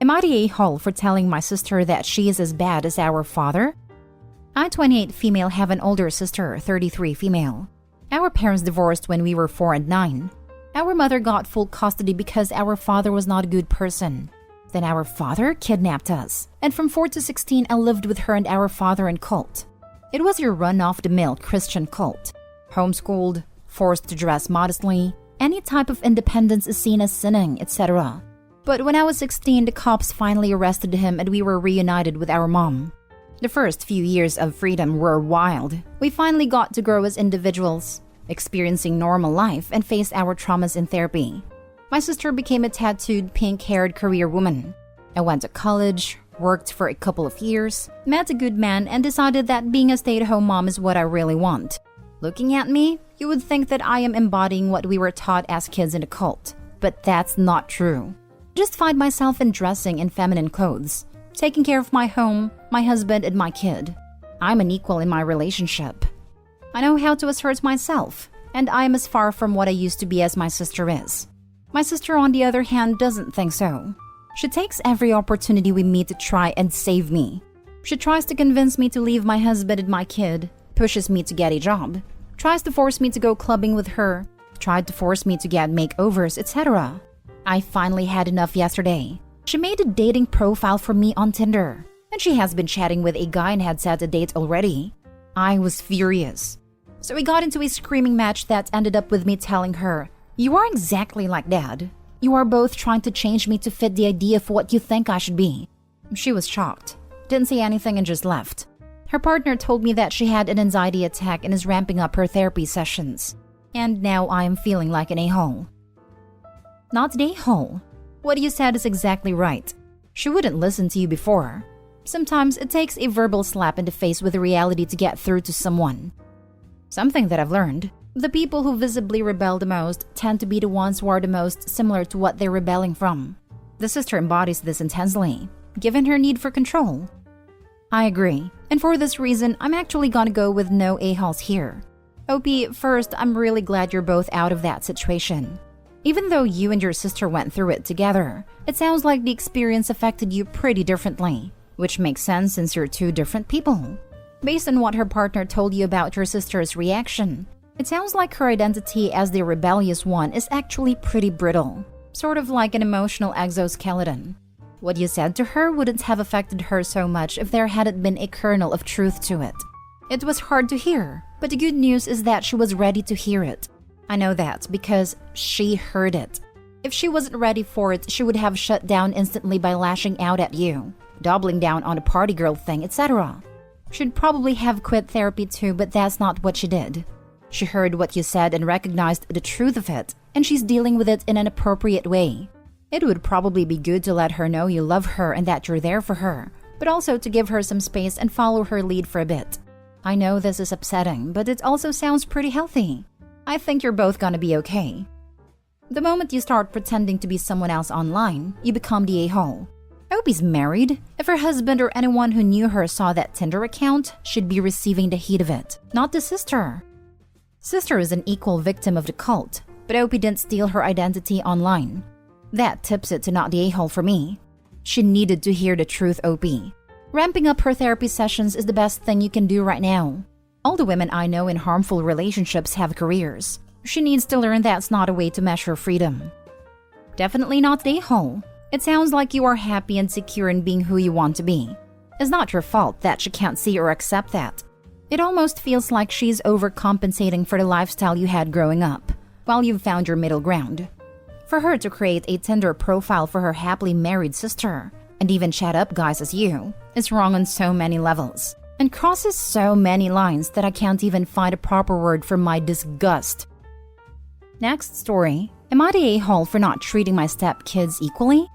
Am I the a-hole for telling my sister that she is as bad as our father? I, 28 female, have an older sister, 33 female. Our parents divorced when we were 4 and 9. Our mother got full custody because our father was not a good person. Then our father kidnapped us, and from 4 to 16 I lived with her and our father in cult. It was your run-off-the-mill Christian cult. Homeschooled, forced to dress modestly, any type of independence is seen as sinning, etc. But when I was 16, the cops finally arrested him and we were reunited with our mom. The first few years of freedom were wild. We finally got to grow as individuals, experiencing normal life and face our traumas in therapy. My sister became a tattooed, pink-haired career woman. I went to college, worked for a couple of years, met a good man, and decided that being a stay-at-home mom is what I really want. Looking at me, you would think that I am embodying what we were taught as kids in the cult, but that's not true. I just find myself in dressing in feminine clothes, taking care of my home, my husband, and my kid. I'm an equal in my relationship. I know how to assert myself, and I am as far from what I used to be as my sister is. My sister, on the other hand, doesn't think so. She takes every opportunity we meet to try and save me. She tries to convince me to leave my husband and my kid, pushes me to get a job, tries to force me to go clubbing with her, tried to force me to get makeovers, etc. I finally had enough yesterday. She made a dating profile for me on Tindr, and she has been chatting with a guy and had set a date already. I was furious. So we got into a screaming match that ended up with me telling her, "You are exactly like Dad. You are both trying to change me to fit the idea of what you think I should be." She was shocked, didn't say anything, and just left. Her partner told me that she had an anxiety attack and is ramping up her therapy sessions. And now I am feeling like an a-hole. Not an a-hole. What you said is exactly right. She wouldn't listen to you before. Sometimes it takes a verbal slap in the face with reality to get through to someone. Something that I've learned: the people who visibly rebel the most tend to be the ones who are the most similar to what they're rebelling from. The sister embodies this intensely, given her need for control. I agree, and for this reason, I'm actually gonna go with no a-holes here. OP, first, I'm really glad you're both out of that situation. Even though you and your sister went through it together, it sounds like the experience affected you pretty differently, which makes sense since you're two different people. Based on what her partner told you about your sister's reaction, it sounds like her identity as the rebellious one is actually pretty brittle, sort of like an emotional exoskeleton. What you said to her wouldn't have affected her so much if there hadn't been a kernel of truth to it. It was hard to hear, but the good news is that she was ready to hear it. I know that because she heard it. If she wasn't ready for it, she would have shut down instantly by lashing out at you, doubling down on the party girl thing, etc. She'd probably have quit therapy too, but that's not what she did. She heard what you said and recognized the truth of it, and she's dealing with it in an appropriate way. It would probably be good to let her know you love her and that you're there for her, but also to give her some space and follow her lead for a bit. I know this is upsetting, but it also sounds pretty healthy. I think you're both gonna be okay. The moment you start pretending to be someone else online, you become the a-hole. I hope he's married. If her husband or anyone who knew her saw that Tindr account, she'd be receiving the heat of it, not the sister. Sister is an equal victim of the cult, but Opie didn't steal her identity online. That tips it to not the a-hole for me. She needed to hear the truth, Opie. Ramping up her therapy sessions is the best thing you can do right now. All the women I know in harmful relationships have careers. She needs to learn that's not a way to measure freedom. Definitely not the a-hole. It sounds like you are happy and secure in being who you want to be. It's not your fault that she can't see or accept that. It almost feels like she's overcompensating for the lifestyle you had growing up, while you've found your middle ground. For her to create a Tindr profile for her happily married sister, and even chat up guys as you, is wrong on so many levels, and crosses so many lines that I can't even find a proper word for my disgust. Next story. Am I the a-hole for not treating my stepkids equally?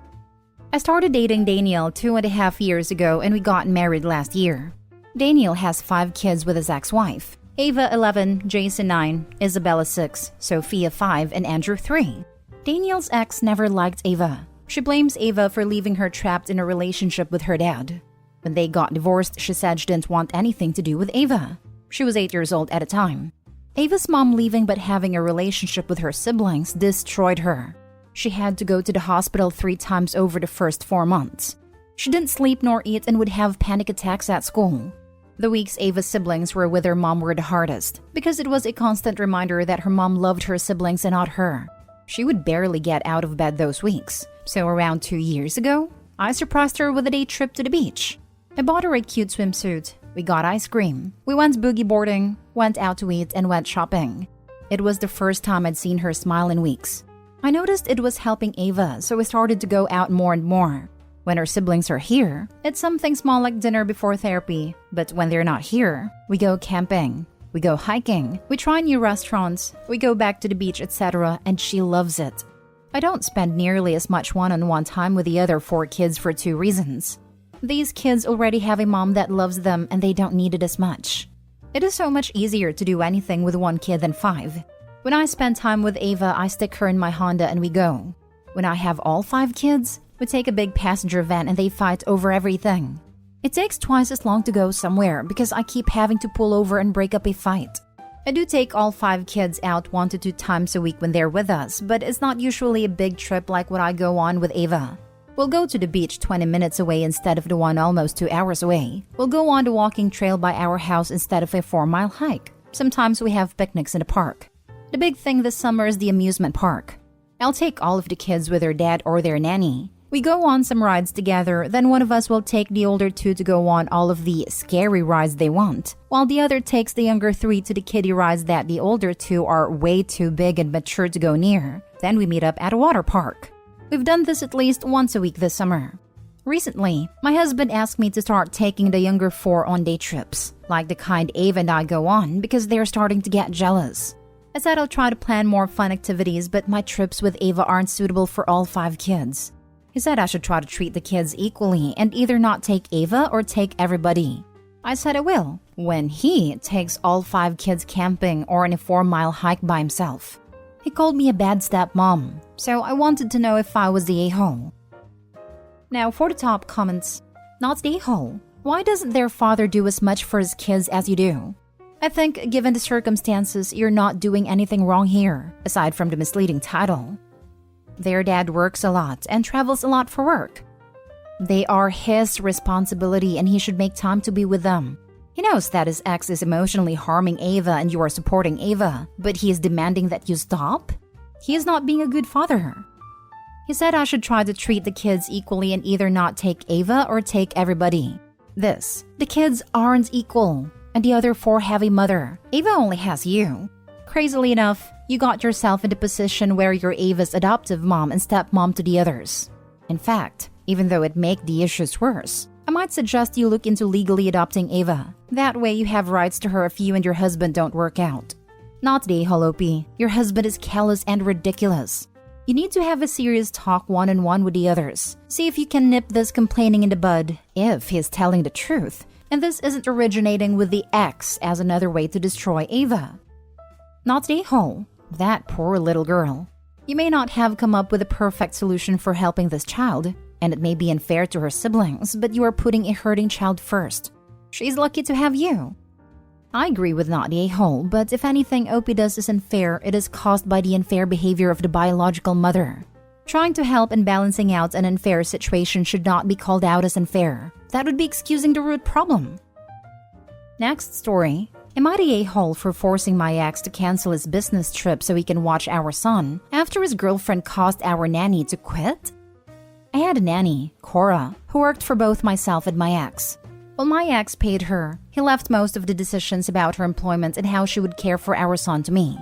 I started dating Daniel 2.5 years ago and we got married last year. Daniel has 5 kids with his ex-wife. Ava 11, Jason 9, Isabella 6, Sophia 5, and Andrew 3. Daniel's ex never liked Ava. She blames Ava for leaving her trapped in a relationship with her dad. When they got divorced, she said she didn't want anything to do with Ava. She was 8 years old at the time. Ava's mom leaving but having a relationship with her siblings destroyed her. She had to go to the hospital 3 times over the first 4 months. She didn't sleep nor eat and would have panic attacks at school. The weeks Ava's siblings were with her mom were the hardest, because it was a constant reminder that her mom loved her siblings and not her. She would barely get out of bed those weeks. So around 2 years ago, I surprised her with a day trip to the beach. I bought her a cute swimsuit. We got ice cream. We went boogie boarding, went out to eat, and went shopping. It was the first time I'd seen her smile in weeks. I noticed it was helping Ava, so we started to go out more and more. When our siblings are here, it's something small like dinner before therapy. But when they're not here, we go camping, we go hiking, we try new restaurants, we go back to the beach, etc., and she loves it. I don't spend nearly as much one-on-one time with the other 4 kids for 2 reasons. These kids already have a mom that loves them and they don't need it as much. It is so much easier to do anything with 1 kid than 5. When I spend time with Ava, I stick her in my Honda and we go. When I have all 5 kids, we take a big passenger van and they fight over everything. It takes twice as long to go somewhere because I keep having to pull over and break up a fight. I do take all 5 kids out 1 to 2 times a week when they're with us, but it's not usually a big trip like what I go on with Ava. We'll go to the beach 20 minutes away instead of the one almost 2 hours away. We'll go on the walking trail by our house instead of a 4-mile hike. Sometimes we have picnics in the park. The big thing this summer is the amusement park. I'll take all of the kids with their dad or their nanny. We go on some rides together, then one of us will take the older 2 to go on all of the scary rides they want, while the other takes the younger 3 to the kiddie rides that the older 2 are way too big and mature to go near. Then we meet up at a water park. We've done this at least once a week this summer. Recently, my husband asked me to start taking the younger 4 on day trips, like the kind Ava and I go on, because they're starting to get jealous. I said I'll try to plan more fun activities, but my trips with Ava aren't suitable for all 5 kids. He said I should try to treat the kids equally and either not take Ava or take everybody. I said I will, when he takes all 5 kids camping or on a 4-mile hike by himself. He called me a bad stepmom, so I wanted to know if I was the a-hole. Now for the top comments. Not the a-hole. Why doesn't their father do as much for his kids as you do? I think given the circumstances, you're not doing anything wrong here, aside from the misleading title. Their dad works a lot and travels a lot for work. They are his responsibility and he should make time to be with them. He knows that his ex is emotionally harming Ava and you are supporting Ava, but he is demanding that you stop? He is not being a good father. He said I should try to treat the kids equally and either not take Ava or take everybody. The kids aren't equal, and the other 4 have a mother. Ava only has you. Crazily enough, you got yourself in the position where you're Ava's adoptive mom and stepmom to the others. In fact, even though it make the issues worse, I might suggest you look into legally adopting Ava. That way you have rights to her if you and your husband don't work out. Not the Holopi. Your husband is callous and ridiculous. You need to have a serious talk one-on-one with the others. See if you can nip this complaining in the bud, if he's telling the truth. And this isn't originating with the ex as another way to destroy Ava. Not the a-hole. That poor little girl. You may not have come up with a perfect solution for helping this child, and it may be unfair to her siblings, but you are putting a hurting child first. She's lucky to have you. I agree with not the a-hole, but if anything Opie does is unfair, it is caused by the unfair behavior of the biological mother. Trying to help and balancing out an unfair situation should not be called out as unfair. That would be excusing the root problem. Next story. Am I the a-hole for forcing my ex to cancel his business trip so he can watch our son after his girlfriend caused our nanny to quit? I had a nanny, Cora, who worked for both myself and my ex. While my ex paid her, he left most of the decisions about her employment and how she would care for our son to me.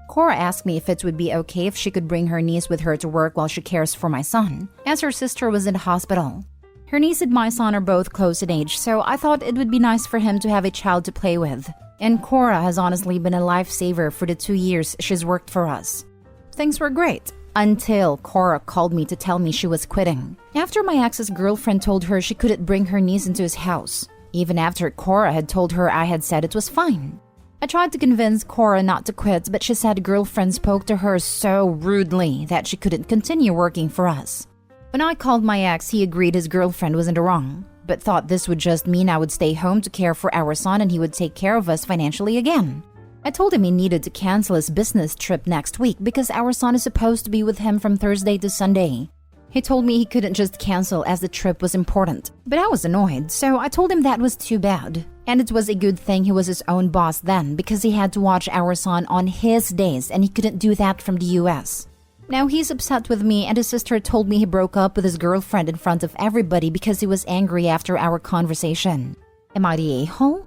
Cora asked me if it would be okay if she could bring her niece with her to work while she cares for my son, as her sister was in the hospital. Her niece and my son are both close in age, so I thought it would be nice for him to have a child to play with. And Cora has honestly been a lifesaver for the 2 years she's worked for us. Things were great, until Cora called me to tell me she was quitting. After my ex's girlfriend told her she couldn't bring her niece into his house, even after Cora had told her I had said it was fine. I tried to convince Cora not to quit, but she said girlfriend spoke to her so rudely that she couldn't continue working for us. When I called my ex, he agreed his girlfriend was in the wrong, but thought this would just mean I would stay home to care for our son and he would take care of us financially again. I told him he needed to cancel his business trip next week because our son is supposed to be with him from Thursday to Sunday. He told me he couldn't just cancel as the trip was important, but I was annoyed, so I told him that was too bad. And it was a good thing he was his own boss then because he had to watch our son on his days and he couldn't do that from the US. Now he's upset with me and his sister told me he broke up with his girlfriend in front of everybody because he was angry after our conversation. Am I the a-hole?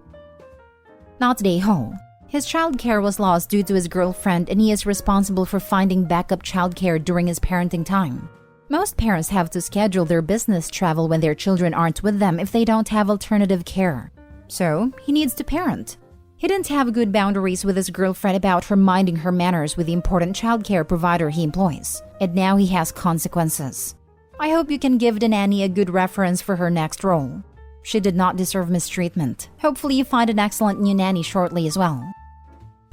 Not the a-hole. His childcare was lost due to his girlfriend and he is responsible for finding backup childcare during his parenting time. Most parents have to schedule their business travel when their children aren't with them if they don't have alternative care. So, he needs to parent. He didn't have good boundaries with his girlfriend about her minding her manners with the important childcare provider he employs, and now he has consequences. I hope you can give the nanny a good reference for her next role. She did not deserve mistreatment. Hopefully you find an excellent new nanny shortly as well.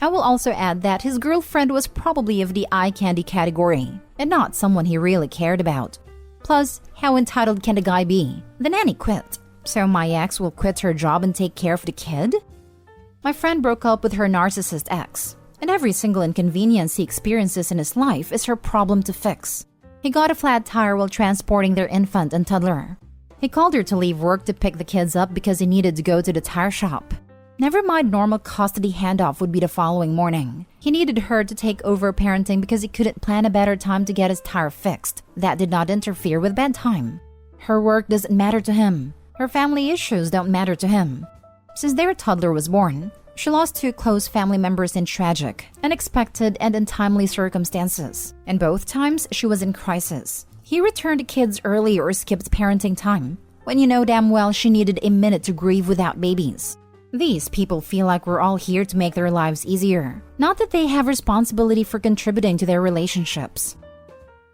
I will also add that his girlfriend was probably of the eye candy category, and not someone he really cared about. Plus, how entitled can the guy be? The nanny quit. So my ex will quit her job and take care of the kid? My friend broke up with her narcissist ex, and every single inconvenience he experiences in his life is her problem to fix. He got a flat tire while transporting their infant and toddler. He called her to leave work to pick the kids up because he needed to go to the tire shop. Never mind normal custody handoff would be the following morning. He needed her to take over parenting because he couldn't plan a better time to get his tire fixed. That did not interfere with bedtime. Her work doesn't matter to him. Her family issues don't matter to him. Since their toddler was born, she lost 2 close family members in tragic, unexpected, and untimely circumstances. And both times, she was in crisis. He returned the kids early or skipped parenting time, when you know damn well she needed a minute to grieve without babies. These people feel like we're all here to make their lives easier, not that they have responsibility for contributing to their relationships.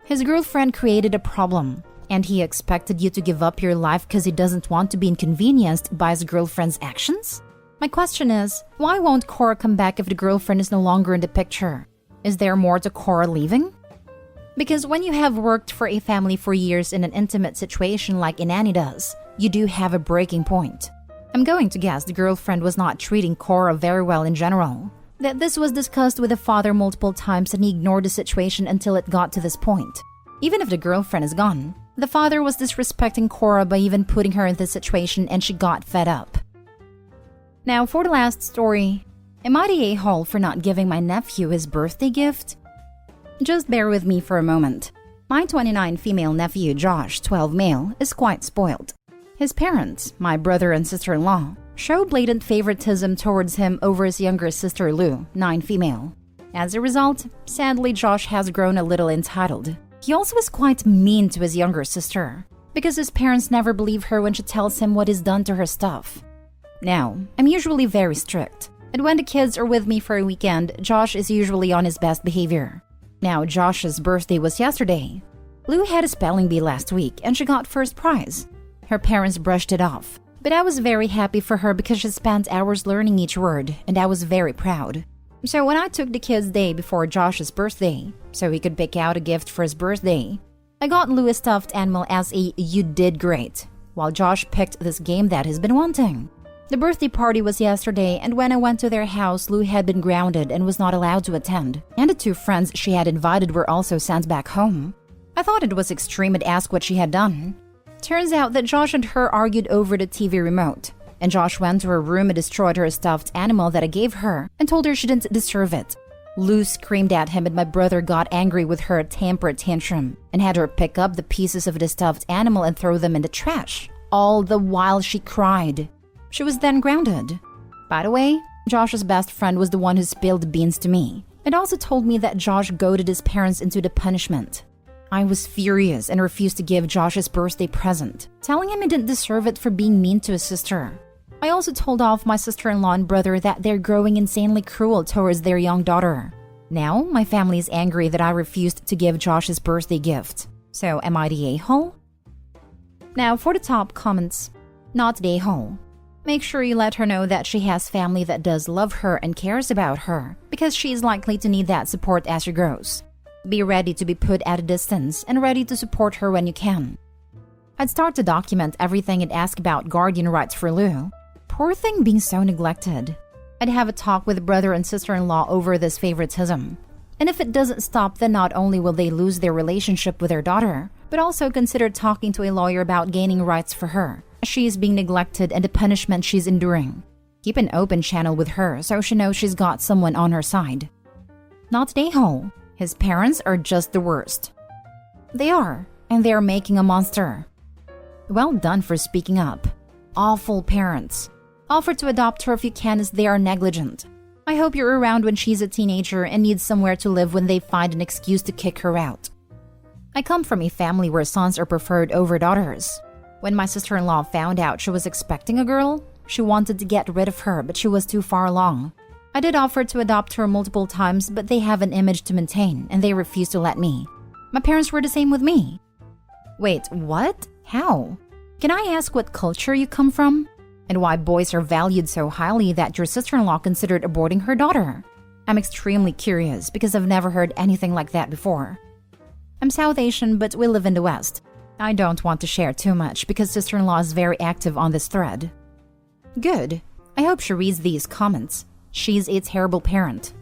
His girlfriend created a problem, and he expected you to give up your life because he doesn't want to be inconvenienced by his girlfriend's actions? My question is, why won't Cora come back if the girlfriend is no longer in the picture? Is there more to Cora leaving? Because when you have worked for a family for years in an intimate situation like Inanni does, you do have a breaking point. I'm going to guess the girlfriend was not treating Cora very well in general. That this was discussed with the father multiple times and he ignored the situation until it got to this point. Even if the girlfriend is gone, the father was disrespecting Cora by even putting her in this situation and she got fed up. Now for the last story, am I the a-hole for not giving my nephew his birthday gift? Just bear with me for a moment. My 29 female nephew Josh, 12 male, is quite spoiled. His parents, my brother and sister-in-law, show blatant favoritism towards him over his younger sister Lou, 9 female. As a result, sadly Josh has grown a little entitled. He also is quite mean to his younger sister, because his parents never believe her when she tells him what is done to her stuff. Now, I'm usually very strict, and when the kids are with me for a weekend, Josh is usually on his best behavior. Now, Josh's birthday was yesterday. Lou had a spelling bee last week and she got first prize. Her parents brushed it off, but I was very happy for her because she spent hours learning each word, and I was very proud. So when I took the kids' day before Josh's birthday, so he could pick out a gift for his birthday, I got Lou a stuffed animal as a "you did great," while Josh picked this game that he's been wanting. The birthday party was yesterday, and when I went to their house, Lou had been grounded and was not allowed to attend, and the 2 friends she had invited were also sent back home. I thought it was extreme and asked what she had done. Turns out that Josh and her argued over the TV remote, and Josh went to her room and destroyed her stuffed animal that I gave her and told her she didn't deserve it. Lou screamed at him and my brother got angry with her temper tantrum and had her pick up the pieces of the stuffed animal and throw them in the trash, all the while she cried. She was then grounded. By the way, Josh's best friend was the one who spilled the beans to me and also told me that Josh goaded his parents into the punishment. I was furious and refused to give Josh his birthday present, telling him he didn't deserve it for being mean to his sister. I also told off my sister-in-law and brother that they're growing insanely cruel towards their young daughter. Now, my family is angry that I refused to give Josh his birthday gift. So, am I the a-hole? Now, for the top comments. Not the a-hole. Make sure you let her know that she has family that does love her and cares about her, because she is likely to need that support as she grows. Be ready to be put at a distance and ready to support her when you can. I'd start to document everything and ask about guardian rights for Lou. Poor thing being so neglected. I'd have a talk with brother and sister-in-law over this favoritism. And if it doesn't stop, then not only will they lose their relationship with their daughter, but also consider talking to a lawyer about gaining rights for her. She is being neglected and the punishment she's enduring. Keep an open channel with her so she knows she's got someone on her side. Not Daeho. His parents are just the worst. They are, and they are making a monster. Well done for speaking up. Awful parents. Offer to adopt her if you can, as they are negligent. I hope you're around when she's a teenager and needs somewhere to live when they find an excuse to kick her out. I come from a family where sons are preferred over daughters. When my sister-in-law found out she was expecting a girl, she wanted to get rid of her, but she was too far along. I did offer to adopt her multiple times, but they have an image to maintain, and they refused to let me. My parents were the same with me. Wait, what? How? Can I ask what culture you come from? And why boys are valued so highly that your sister-in-law considered aborting her daughter? I'm extremely curious because I've never heard anything like that before. I'm South Asian, but we live in the West. I don't want to share too much because sister-in-law is very active on this thread. Good. I hope she reads these comments. She's a terrible parent.